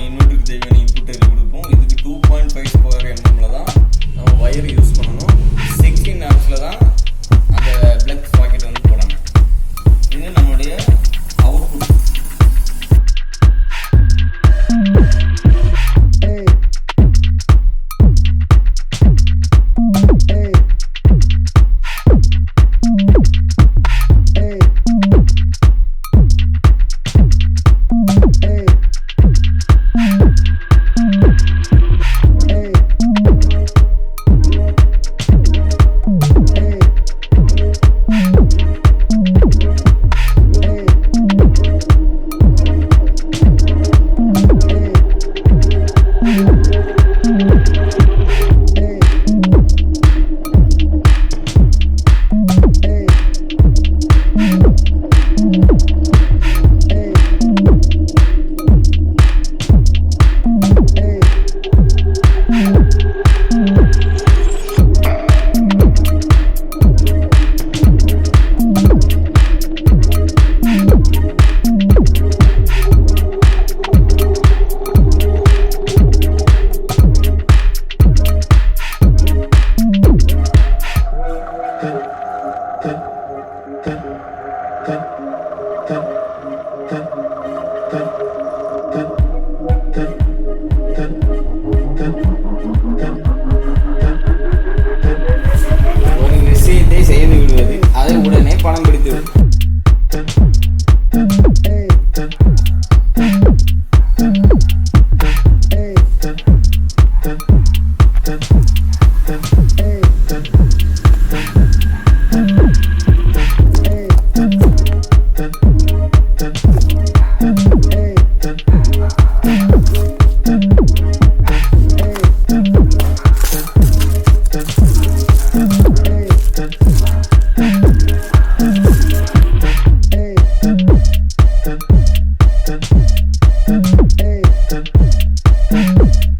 இன்வெர்ட்டருக்கு தேவையான இன்புட் இதில் கொடுப்போம். இதுக்கு 2.5 ஸ்கொயர் எம்எம்மில் தான் நம்ம ஒயர் யூஸ் பண்ணணும். 16 ஆம்ஸில் தான் அந்த பிளக் சாக்கெட் வந்து போடணும். இது நம்மளுடைய அவுட்புட். ஒரு விஷயத்தை செய்து விடுவது, அதை உடனே பணம் பிடித்து Hey.